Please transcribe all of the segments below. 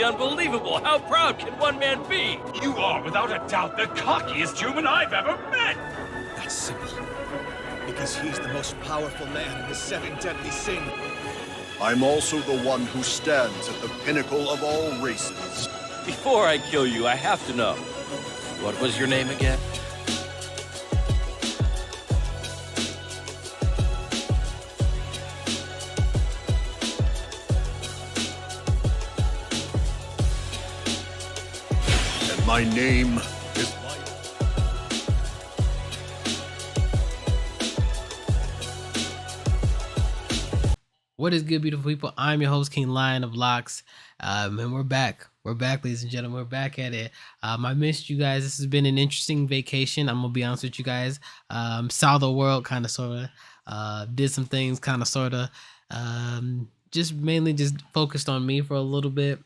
simply unbelievable. How proud can one man be? You are, without a doubt, the cockiest human I've ever met! That's simple. Because he's the most powerful man in the 7 deadly sins. I'm also the one who stands at the pinnacle of all races. Before I kill you, I have to know. What was your name again? And my name is... What is good, beautiful people? I'm your host, Kinglionoflocs, and we're back. We're back, ladies and gentlemen. We're back at it. I missed you guys. This has been an interesting vacation. I'm gonna be honest with you guys. Saw the world, kind of, sort of. Did some things, kind of, sort of. Just mainly just focused on me for a little bit.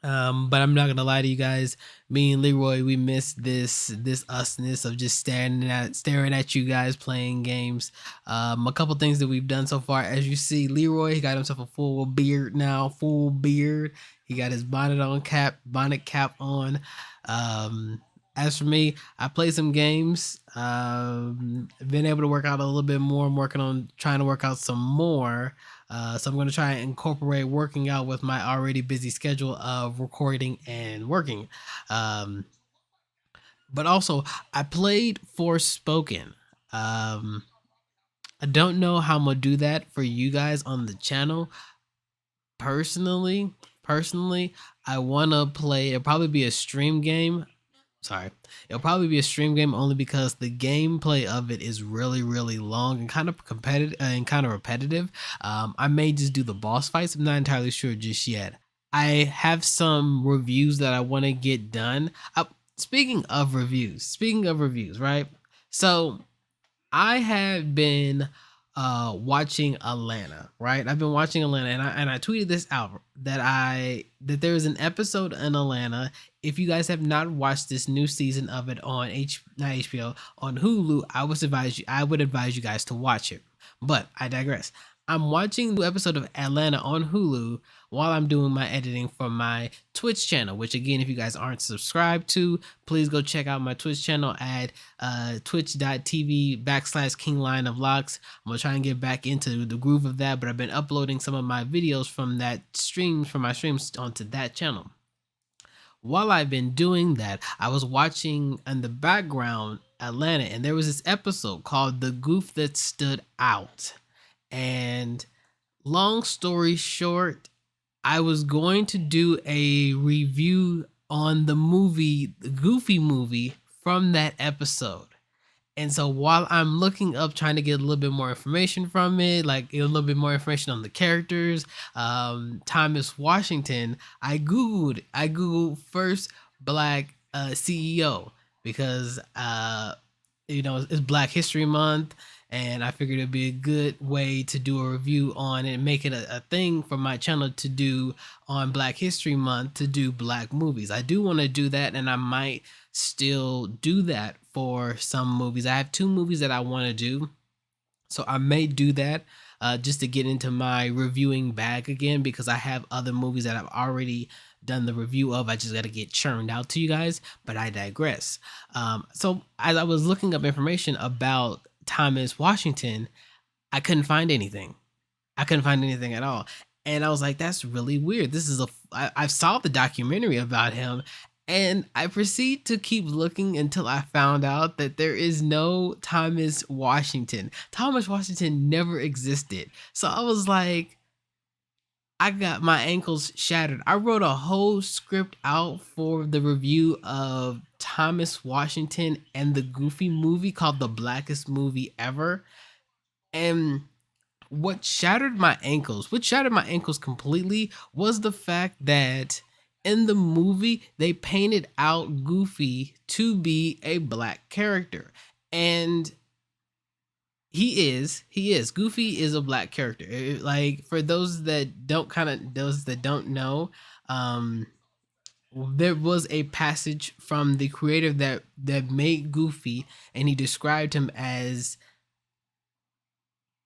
But I'm not gonna lie to you guys. Me and Leroy, we missed this usness of just staring at you guys playing games. A couple things that we've done so far. As you see, Leroy, he got himself a full beard now, full beard. He got his bonnet cap on. As for me, I played some games. Been able to work out a little bit more. I'm working on trying to work out some more. So I'm going to try and incorporate working out with my already busy schedule of recording and working. But also, I played Forspoken. I don't know how I'm going to do that for you guys on the channel. Personally, I want to play, it'll probably be a stream game. It'll probably be a stream game only because the gameplay of it is really long and kind of competitive and kind of repetitive. I may just do the boss fights. I'm not entirely sure just yet. I have some reviews that I want to get done. Speaking of reviews, right? So I have been watching Atlanta, right? I've been watching Atlanta, and I tweeted this out that there is an episode in Atlanta. If you guys have not watched this new season of it on not HBO, on Hulu, I would advise you guys to watch it. But I digress. I'm watching the episode of Atlanta on Hulu while I'm doing my editing for my Twitch channel, which again, if you guys aren't subscribed to, please go check out my Twitch channel at twitch.tv/Kinglionoflocs. I'm going to try and get back into the groove of that, but I've been uploading some of my videos from my streams onto that channel. While I've been doing that, I was watching in the background Atlanta, and there was this episode called The Goof That Stood Out. And long story short, I was going to do a review on the Goofy movie from that episode. And so while I'm looking up, trying to get a little bit more information from it, like a little bit more information on the characters, Thomas Washington, I Googled first Black CEO because, it's Black History Month. And I figured it'd be a good way to do a review on it and make it a thing for my channel to do on Black History Month, to do Black movies. I do want to do that, and I might still do that for some movies. I have 2 movies that I want to do, so I may do that just to get into my reviewing bag again, because I have other movies that I've already done the review of. I just got to get churned out to you guys, but I digress. So as I was looking up information about Thomas Washington, I couldn't find anything. At all. And I was like, that's really weird. I saw the documentary about him, and I proceed to keep looking until I found out that there is no Thomas Washington. Thomas Washington never existed. So I was like, I got my ankles shattered. I wrote a whole script out for the review of Thomas Washington and the Goofy movie called The Blackest Movie Ever. And what shattered my ankles completely was the fact that in the movie, they painted out Goofy to be a Black character. And he is. Goofy is a Black character. Like, for those that don't know, there was a passage from the creator that made Goofy, and he described him as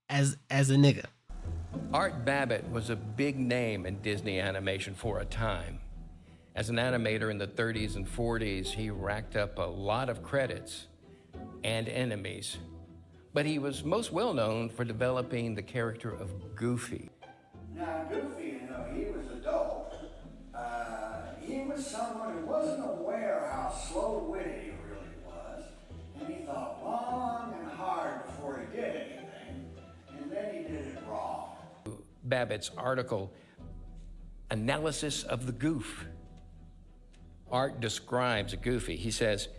a nigga. Art Babbitt was a big name in Disney animation for a time. As an animator in the 30s and 40s, he racked up a lot of credits and enemies. But he was most well known for developing the character of Goofy. Now, Goofy, he was a dope. He was someone who wasn't aware how slow-witted he really was, and he thought long and hard before he did anything, and then he did it wrong. Babbitt's article, Analysis of the Goof. Art describes Goofy. He says,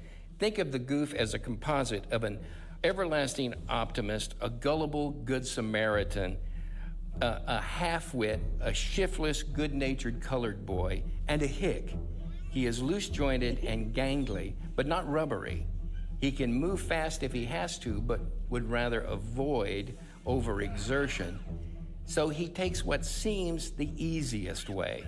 think of the goof as a composite of an everlasting optimist, a gullible good Samaritan, a half-wit, a shiftless, good-natured colored boy, and a hick. He is loose-jointed and gangly, but not rubbery. He can move fast if he has to, but would rather avoid overexertion. So he takes what seems the easiest way.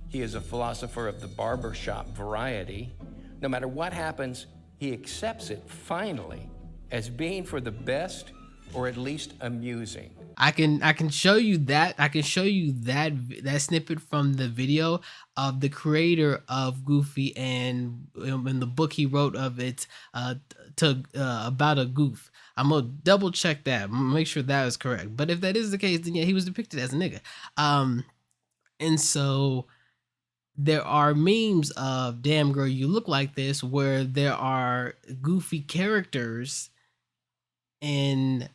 He is a philosopher of the barbershop variety. No matter what happens, he accepts it finally as being for the best or at least amusing. I can show you that. I can show you that snippet from the video of the creator of Goofy and in the book he wrote of it about a goof. I'm gonna double check that, make sure that is correct. But if that is the case, then yeah, he was depicted as a nigga. And so there are memes of "Damn girl, you look like this," where there are goofy characters in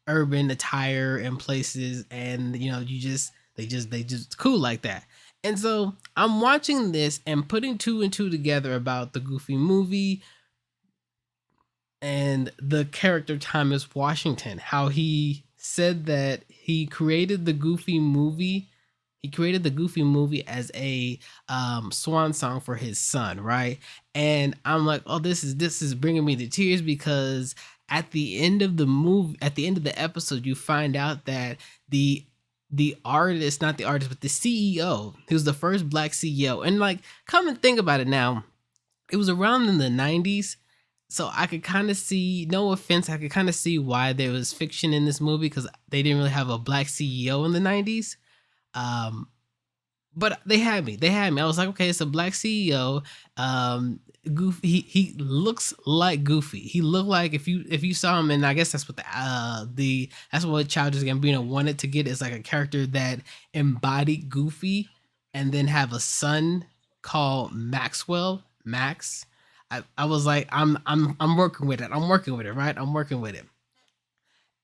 urban attire and places, and they just cool like that. And so I'm watching this and putting two and two together about the Goofy movie and the character Thomas Washington, how he said that he created the Goofy movie. He created the Goofy movie as a swan song for his son, right? And I'm like, oh, this is bringing me to tears, because at the end of the movie, at the end of the episode, you find out that the artist, not the artist, but the CEO, he was the first black CEO. And like, come and think about it now, it was around in the 90s. So I could kind of see, no offense, I could kind of see why there was fiction in this movie, because they didn't really have a black CEO in the 90s. But they had me. I was like, okay, it's a black CEO. Goofy, he looks like Goofy. He looked like, if you saw him, and I guess that's what that's what Childish Gambino wanted to get, is like a character that embodied Goofy, and then have a son called Max. I was like, I'm working with it. I'm working with it, right? I'm working with it.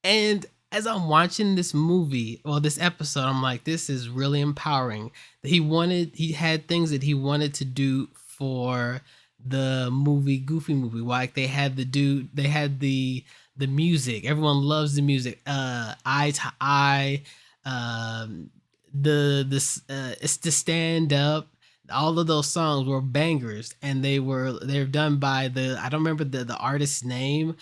And as I'm watching this movie, or this episode, I'm like, this is really empowering. He had things that he wanted to do for the Goofy movie. Like they had the music. Everyone loves the music. Eye to Eye, it's the Stand Up. All of those songs were bangers, and they're done by I don't remember the artist's name.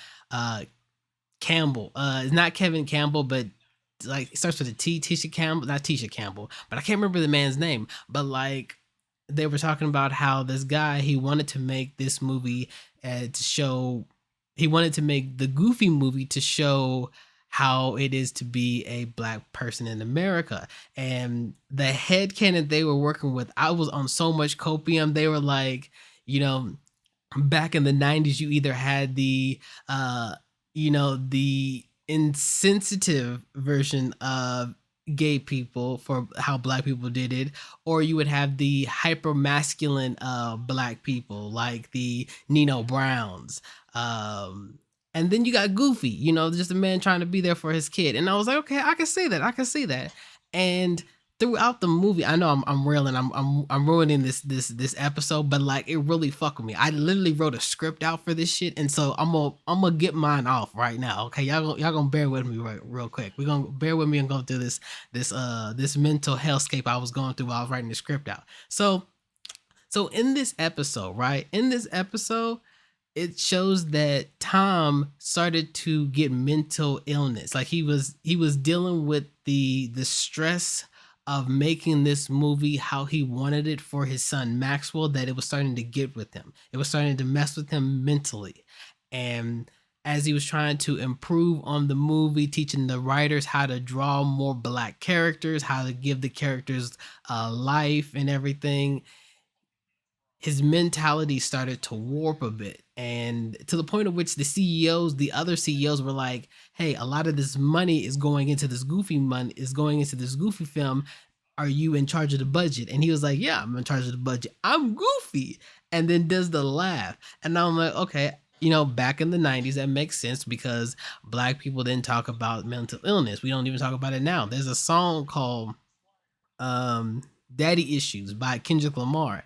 Campbell. It's not Kevin Campbell, but like it starts with a T. Tisha Campbell, not Tisha Campbell, but I can't remember the man's name. But like, they were talking about how this guy, he wanted to make this movie he wanted to make the Goofy movie to show how it is to be a black person in America. And the headcanon they were working with, I was on so much copium. They were like, back in the 90s, you either had the insensitive version of gay people for how black people did it, or you would have the hyper masculine black people like the Nino Browns, and then you got Goofy, just a man trying to be there for his kid. And I was like, okay, I can see that. And throughout the movie, I know I'm railing, I'm ruining this episode, but like, it really fucked with me. I literally wrote a script out for this shit, and so I'm gonna get mine off right now. Okay, y'all gonna bear with me real quick. We're gonna bear with me and go through this mental hellscape I was going through while I was writing the script out. So in this episode, right? It shows that Tom started to get mental illness. Like he was dealing with the stress of making this movie how he wanted it for his son Maxwell, that it was starting to get with him. It was starting to mess with him mentally. And as he was trying to improve on the movie, teaching the writers how to draw more black characters, how to give the characters life and everything, his mentality started to warp a bit, and to the point of which the other CEOs were like, hey, a lot of this money is going into this goofy film. Are you in charge of the budget? And he was like, yeah, I'm in charge of the budget. I'm Goofy. And then does the laugh. And I'm like, okay, back in the 90s, that makes sense because Black people didn't talk about mental illness. We don't even talk about it now. There's a song called Daddy Issues by Kendrick Lamar.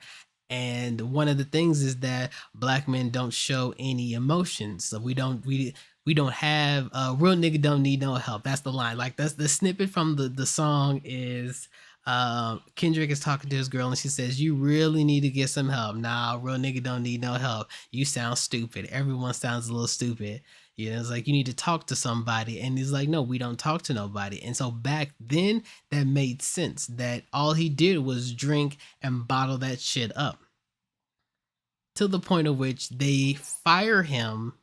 And one of the things is that Black men don't show any emotions. So we don't have real nigga don't need no help. That's the line. Like that's the snippet from the song is Kendrick is talking to his girl and she says, you really need to get some help. Nah, real nigga don't need no help. You sound stupid. Everyone sounds a little stupid. It's like you need to talk to somebody. And he's like, no, we don't talk to nobody. And so back then that made sense that all he did was drink and bottle that shit up. To the point of which they fire him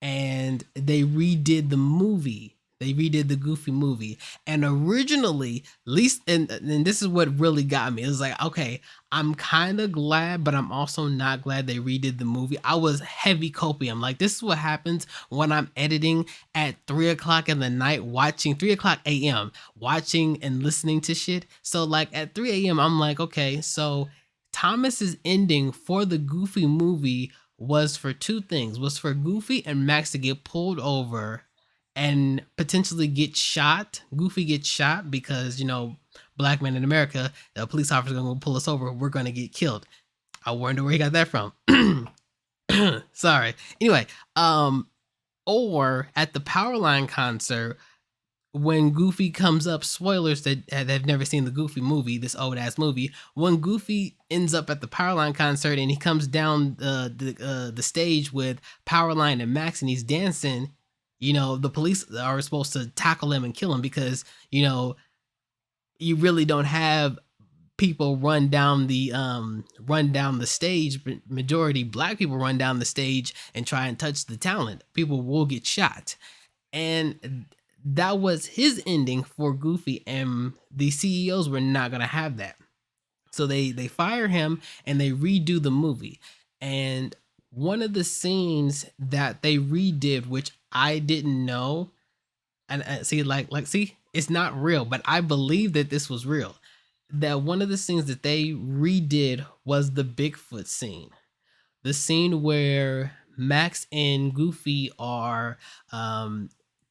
and they redid the movie. They redid the Goofy movie. And originally, at least, and this is what really got me. It was like, okay, I'm kind of glad, but I'm also not glad they redid the movie. I was heavy copium. Like, this is what happens when I'm editing at 3 o'clock in the night, watching 3 o'clock a.m., watching and listening to shit. So, like, at 3 a.m., I'm like, okay, so Thomas's ending for the Goofy movie was for two things. Was for Goofy and Max to get pulled over and potentially get shot. Goofy gets shot because, Black men in America, the police officer going to pull us over. We're going to get killed. I wonder where he got that from. Sorry. Anyway, or at the Powerline concert, when Goofy comes up, spoilers that have never seen the Goofy movie, this old ass movie, when Goofy ends up at the Powerline concert and he comes down the stage with Powerline and Max and he's dancing, the police are supposed to tackle him and kill him because, you really don't have people run down the stage. Majority Black people run down the stage and try and touch the talent. People will get shot. And that was his ending for Goofy, and the CEOs were not going to have that. So they fire him and they redo the movie. And one of the scenes that they redid, which I didn't know, and see, it's not real, but I believe that this was real. That one of the scenes that they redid was the Bigfoot scene. The scene where Max and Goofy are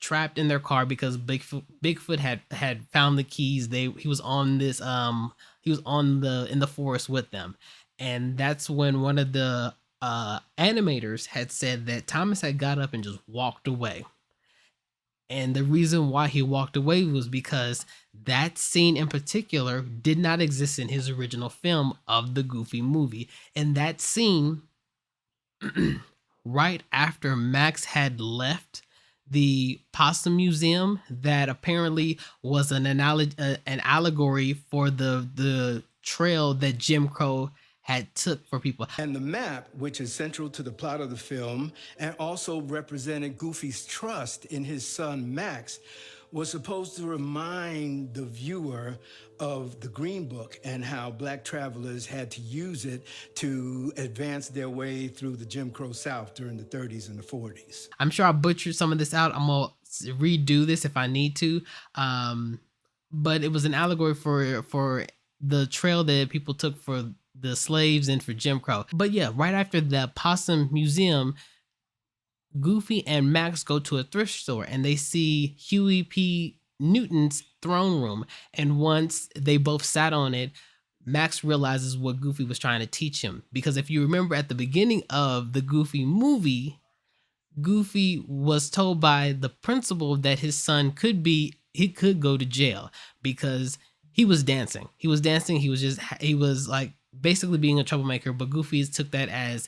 trapped in their car because Bigfoot had found the keys. He was on this in the forest with them. And that's when one of the animators had said that Thomas had got up and just walked away. And the reason why he walked away was because that scene in particular did not exist in his original film of the Goofy movie. And that scene, right after Max had left the Possum Museum, that apparently was an allegory for the trail that Jim Crow had took for people. And the map, which is central to the plot of the film and also represented Goofy's trust in his son Max, was supposed to remind the viewer of the Green Book and how Black travelers had to use it to advance their way through the Jim Crow South during the 30s and the 40s. I'm sure I butchered some of this out. I'm going to redo this if I need to. But it was an allegory for the trail that people took for the slaves and for Jim Crow. But yeah, right after the Possum Museum, Goofy and Max go to a thrift store and they see Huey P. Newton's throne room. And once they both sat on it, Max realizes what Goofy was trying to teach him. Because if you remember at the beginning of the Goofy movie, Goofy was told by the principal that his son could go to jail because he was dancing. He was like basically being a troublemaker, but Goofy took that as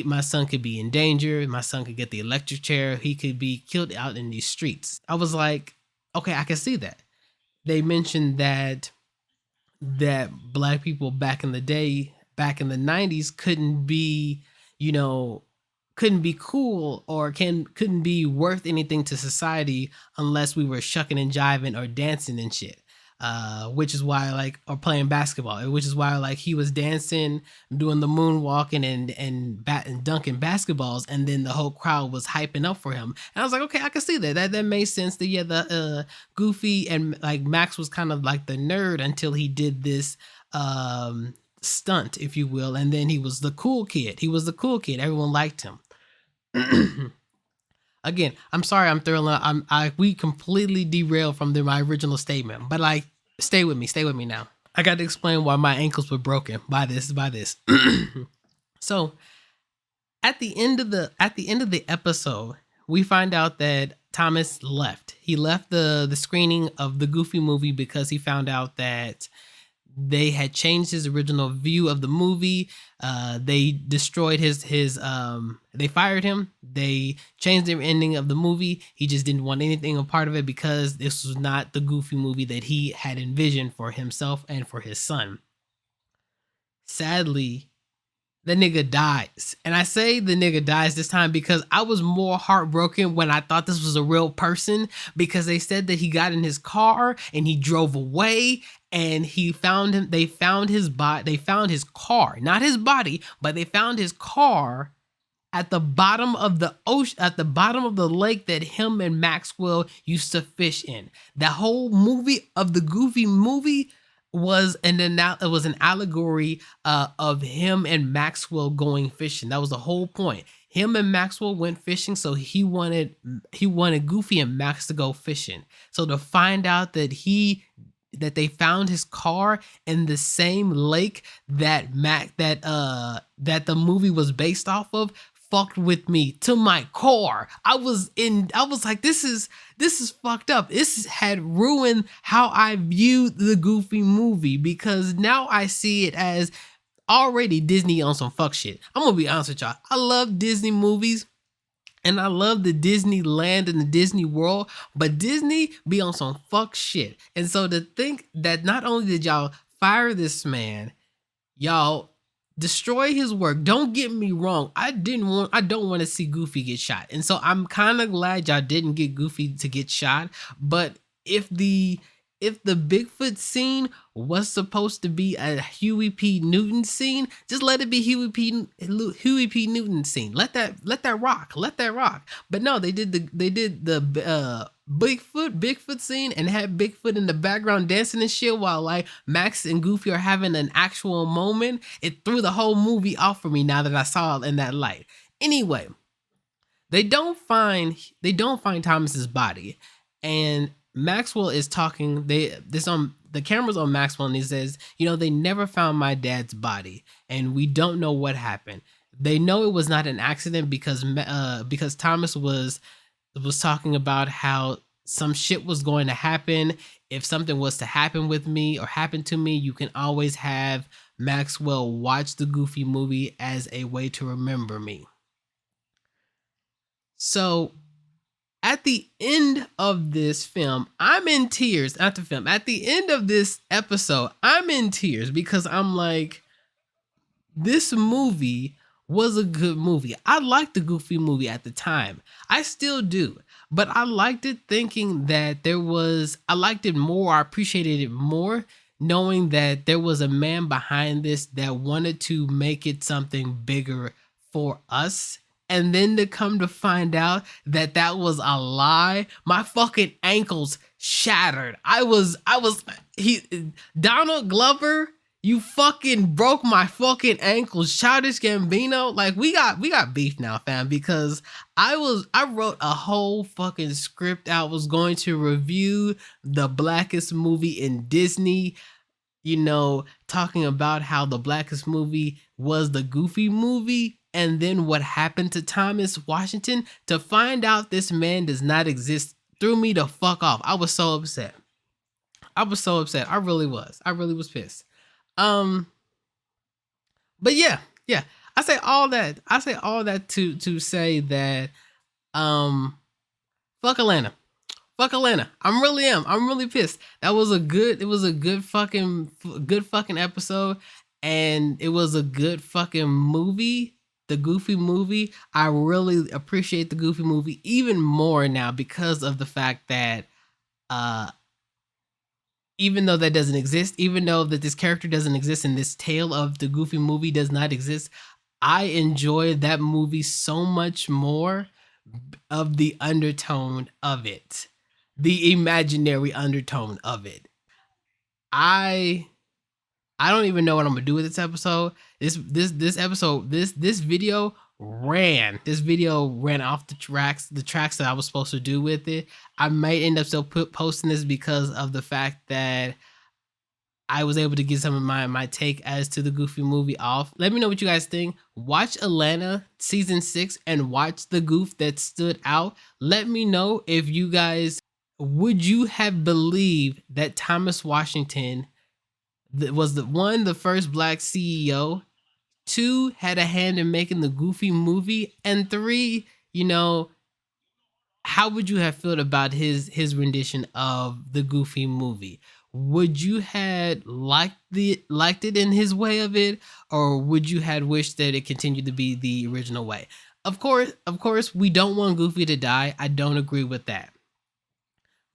my son could be in danger. My son could get the electric chair. He could be killed out in these streets. I was like, okay, I can see that. They mentioned that Black people back in the day, back in the 90s, couldn't be cool or couldn't be worth anything to society unless we were shucking and jiving or dancing and shit. which is why like, or playing basketball, which is why like he was dancing, doing the moonwalking and dunking basketballs, and then the whole crowd was hyping up for him. And I was like, okay, I can see that. That made sense. That yeah, the Goofy and like Max was kind of like the nerd until he did this stunt, if you will, and then he was the cool kid. Everyone liked him. Again, I'm sorry, I'm throwing. We completely derailed from my original statement, but like, stay with me now. I got to explain why my ankles were broken by this. So, at the end of the episode, we find out that Thomas left. He left the screening of the Goofy movie because he found out that they had changed his original view of the movie. They destroyed they fired him. They changed the ending of the movie. He just didn't want anything a part of it because this was not the Goofy movie that he had envisioned for himself and for his son. Sadly, the nigga dies. And I say the nigga dies this time because I was more heartbroken when I thought this was a real person, because they said that he got in his car and he drove away and they found his car, not his body, but they found his car at the bottom of the ocean, at the bottom of the lake that him and Maxwell used to fish in. The whole movie of the Goofy movie was an allegory of him and Maxwell going fishing. That was the whole point. Him and Maxwell went fishing, so he wanted Goofy and Max to go fishing. So to find out that they found his car in the same lake that the movie was based off of fucked with me to my core. I was like, this is fucked up. This had ruined how I viewed the Goofy movie, because now I see it as already Disney on some fuck shit. I'm gonna be honest with y'all. I love Disney movies and I love the Disneyland and the Disney World, but Disney be on some fuck shit. And so to think that not only did y'all fire this man, y'all destroy his work. Don't get me wrong. I don't want to see Goofy get shot. And so I'm kind of glad y'all didn't get Goofy to get shot. But if the Bigfoot scene was supposed to be a Huey P. Newton scene, just let it be Huey P. Newton scene. Let that rock. But no, they did the Bigfoot scene and had Bigfoot in the background dancing and shit while like Max and Goofy are having an actual moment. It threw the whole movie off for me now that I saw it in that light. Anyway, they don't find Thomas's body, and Maxwell is talking. The camera's on Maxwell, and he says, they never found my dad's body, and we don't know what happened. They know it was not an accident because Thomas was talking about how some shit was going to happen. If something was to happen with me or happen to me, you can always have Maxwell watch the Goofy movie as a way to remember me. So at the end of this film, I'm in tears. At the end of this episode, I'm in tears because I'm like, this movie was a good movie. I liked the Goofy movie at the time. I still do. But I liked it thinking that I liked it more. I appreciated it more knowing that there was a man behind this that wanted to make it something bigger for us. And then to come to find out that was a lie, my fucking ankles shattered. Donald Glover, you fucking broke my fucking ankles. Childish Gambino, like we got beef now, fam, because I wrote a whole fucking script. I was going to review the Blackest movie in Disney, talking about how the Blackest movie was the Goofy movie. And then what happened to Thomas Washington, to find out this man does not exist, threw me the fuck off. I was so upset. I really was. I really was pissed. But yeah. I say all that to say that, fuck Atlanta. I'm really pissed. It was a good fucking episode, and it was a good fucking movie. The Goofy movie. I really appreciate the Goofy movie even more now because of the fact that even though that doesn't exist, even though that this character doesn't exist and this tale of the Goofy movie does not exist, I enjoy that movie so much more of the undertone of it, the imaginary undertone of it. I don't even know what I'm gonna do with this episode. This video ran off the tracks that I was supposed to do with it. I might end up still posting this because of the fact that I was able to get some of my take as to the Goofy movie off. Let me know what you guys think. Watch Atlanta season 6 and watch the goof that stood out. Let me know if you guys, would you have believed that Thomas Washington was the first black CEO, 2, had a hand in making the Goofy movie, and 3, how would you have felt about his rendition of the Goofy movie? Would you had liked it in his way of it, or would you had wished that it continued to be the original way? Of course, we don't want Goofy to die. I don't agree with that.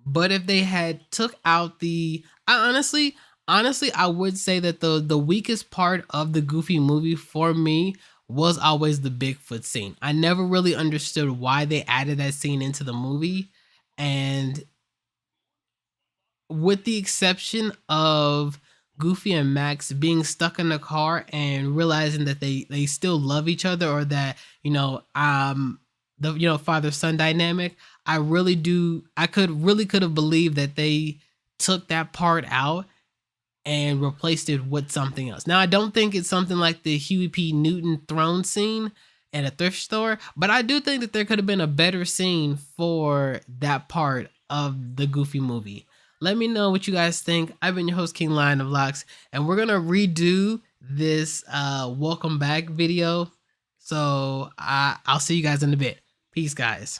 But if they had took out honestly, I would say that the weakest part of the Goofy movie for me was always the Bigfoot scene. I never really understood why they added that scene into the movie, and with the exception of Goofy and Max being stuck in the car and realizing that they still love each other, or that the father-son dynamic, I could have believed that they took that part out and replaced it with something else. Now, I don't think it's something like the Huey P. Newton throne scene at a thrift store, but I do think that there could have been a better scene for that part of the Goofy movie. Let me know what you guys think. I've been your host, Kinglionoflocs, and we're gonna redo this welcome back video. So I'll see you guys in a bit. Peace, guys.